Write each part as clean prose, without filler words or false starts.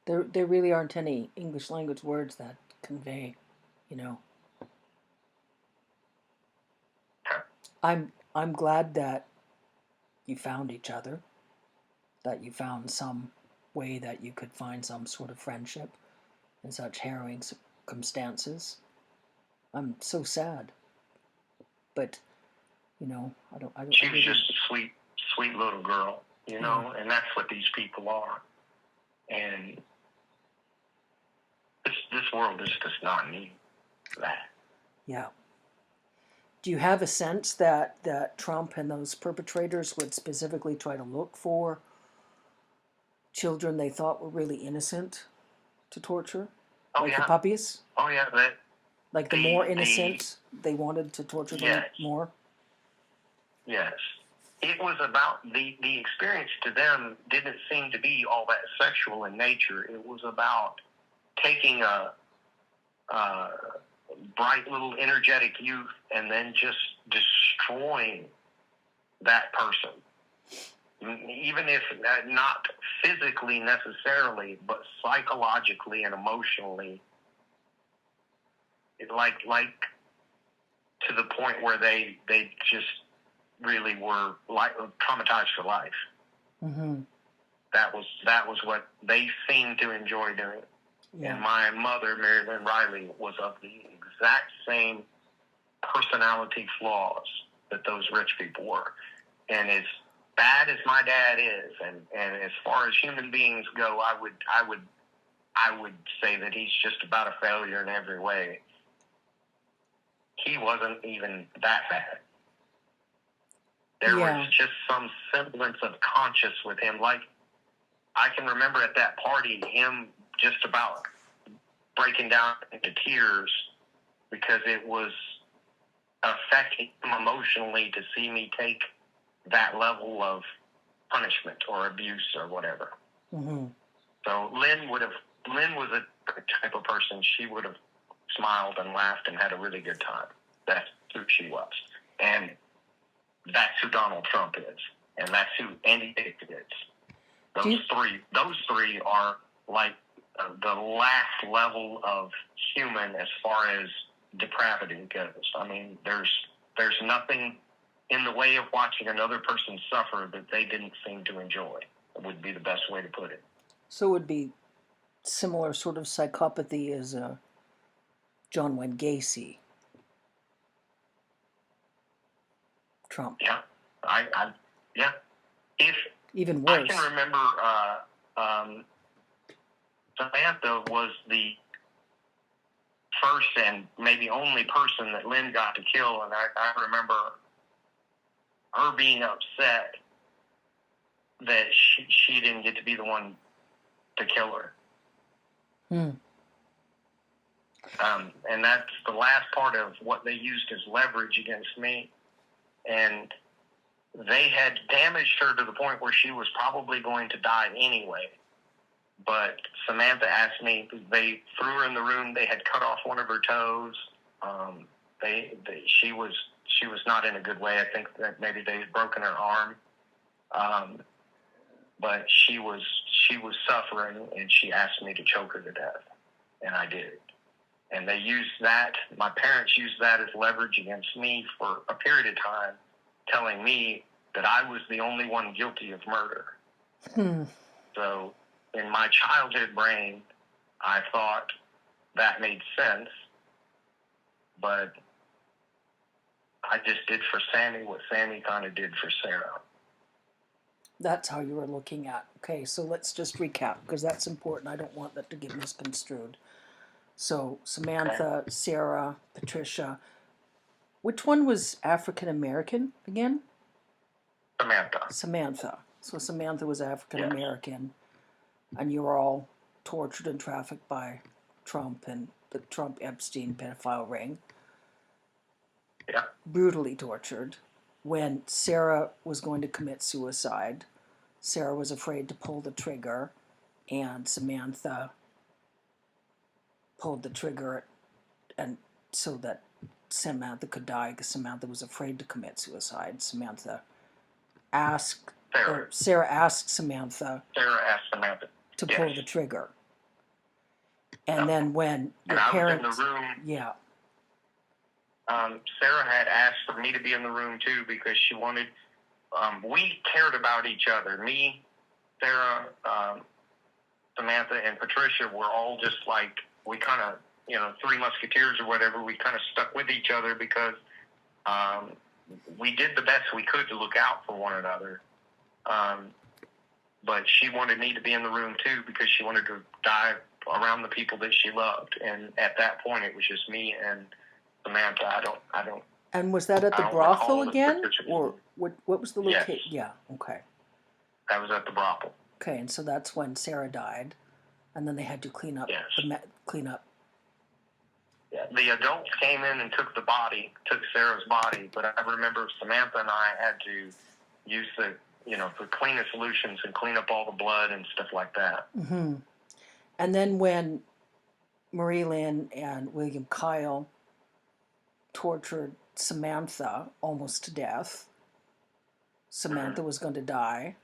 There really aren't any English language words that convey, you know. I'm glad that you found each other, that you found some way that you could find some sort of friendship in such harrowing circumstances. I'm so sad, but I don't. She was just a sweet, sweet little girl, and that's what these people are. And this world just does not need that. Yeah. Do you have a sense that Trump and those perpetrators would specifically try to look for children they thought were really innocent to torture? Like the puppies? Oh, yeah. Like the more innocent, they wanted to torture them more? Yes. It was about the experience to them didn't seem to be all that sexual in nature. It was about taking a bright little energetic youth and then just destroying that person. Even if not physically necessarily, but psychologically and emotionally, like to the point where they just really were traumatized for life. Mm-hmm. That was what they seemed to enjoy doing. Yeah. And my mother, Marilyn Riley, was of the exact same personality flaws that those rich people were. And as bad as my dad is, and as far as human beings go, I would say that he's just about a failure in every way. He wasn't even that bad. There was just some semblance of conscience with him. Like, I can remember at that party, him just about breaking down into tears because it was affecting him emotionally to see me take that level of punishment or abuse or whatever. Mm-hmm. So Lynn was a type of person, she would have smiled and laughed and had a really good time. That's who she was. And that's who Donald Trump is. And that's who Andy Dick is. Those three are like the last level of human as far as depravity goes. I mean, there's nothing in the way of watching another person suffer that they didn't seem to enjoy. It would be the best way to put it. So it would be similar sort of psychopathy as John Wayne Gacy. Trump. Yeah. Yeah. If even worse. I can remember Samantha was the first and maybe only person that Lynn got to kill, and I remember her being upset that she didn't get to be the one to kill her. And that's the last part of what they used as leverage against me. And they had damaged her to the point where she was probably going to die anyway. But Samantha asked me, they threw her in the room, they had cut off one of her toes. She was not in a good way. I think that maybe they had broken her arm. But she was suffering, and she asked me to choke her to death. And I did. And they used that, my parents used that as leverage against me for a period of time, telling me that I was the only one guilty of murder. So in my childhood brain, I thought that made sense, but I just did for Sammy what Sammy kind of did for Sarah. That's how you were looking at. Okay, so let's just recap, because that's important. I don't want that to get misconstrued. So Samantha, Sarah, Patricia. Which one was African American again? Samantha. So Samantha was African American, and you were all tortured and trafficked by Trump and the Trump Epstein pedophile ring. Yeah. Brutally tortured. When Sarah was going to commit suicide, Sarah was afraid to pull the trigger, and Samantha pulled the trigger, and so that Samantha could die, because Samantha was afraid to commit suicide. Sarah asked Samantha to pull the trigger. And then when your and parents... I was in the room. Yeah. Sarah had asked for me to be in the room, too, because she wanted... we cared about each other. Me, Sarah, Samantha, and Patricia were all just like... We kind of, Three Musketeers or whatever, we kind of stuck with each other because we did the best we could to look out for one another. But she wanted me to be in the room, too, because she wanted to die around the people that she loved. And at that point, it was just me and Samantha. I don't. And was that at the brothel again? Or what was the location? Yes. Yeah, okay. That was at the brothel. Okay, and so that's when Sarah died. And then they had to clean up. Yes. Clean up. Yeah, the adults came in and took Sarah's body, but I remember Samantha and I had to use the cleaner solutions and clean up all the blood and stuff like that. Mm-hmm. And then when Marie Lynn and William Kyle tortured Samantha almost to death, Samantha was going to die,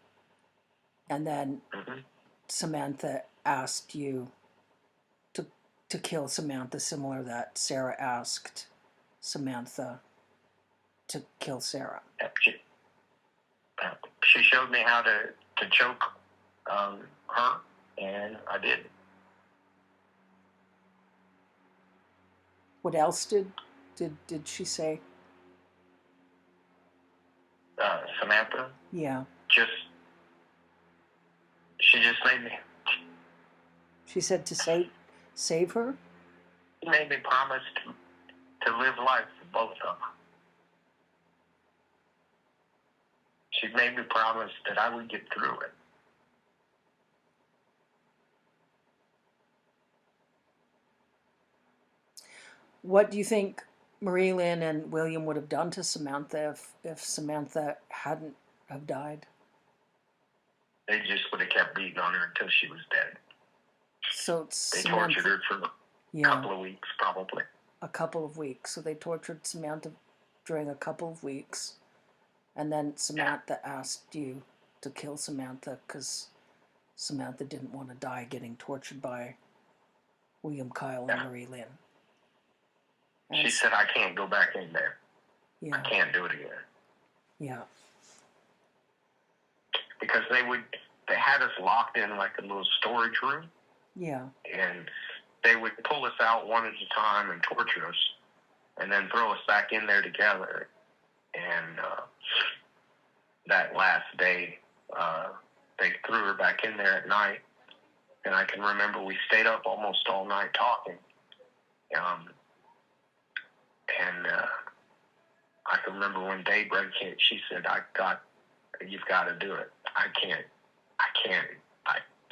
and then Samantha asked you to kill Samantha, similar that Sarah asked Samantha to kill Sarah. She showed me how to choke her, and I did. What else did she say? Samantha? Yeah. She just made me... She said to save her? She made me promise to live life for both of them. She made me promise that I would get through it. What do you think Marie Lynn and William would have done to Samantha if Samantha hadn't have died? They just would have kept beating on her until she was dead. So it's they tortured her for a couple of weeks, probably. A couple of weeks. So they tortured Samantha during a couple of weeks. And then Samantha asked you to kill Samantha because Samantha didn't want to die getting tortured by William Kyle and Marie Lynn. And she said, I can't go back in there. Yeah. I can't do it again. Yeah. Because they had us locked in like a little storage room. Yeah. And they would pull us out one at a time and torture us and then throw us back in there together. And that last day, they threw her back in there at night. And I can remember we stayed up almost all night talking. I can remember when daybreak hit, she said, you've got to do it. I can't.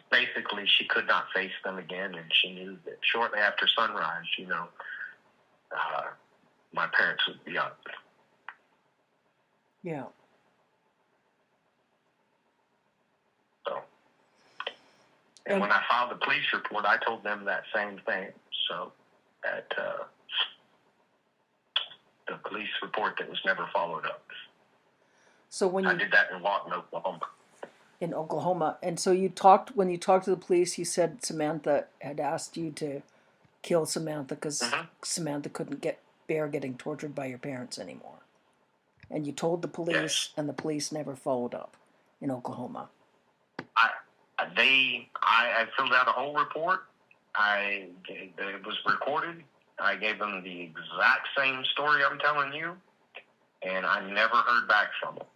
Basically, she could not face them again, and she knew that shortly after sunrise, my parents would be up. Yeah. So, and when I filed the police report, I told them that same thing. So, that the police report that was never followed up. So when I did that in Lawton, Oklahoma. In Oklahoma. And so when you talked to the police, you said Samantha had asked you to kill Samantha because Samantha couldn't bear getting tortured by your parents anymore. And you told the police, and the police never followed up in Oklahoma. I filled out a whole report. It was recorded. I gave them the exact same story I'm telling you, and I never heard back from them.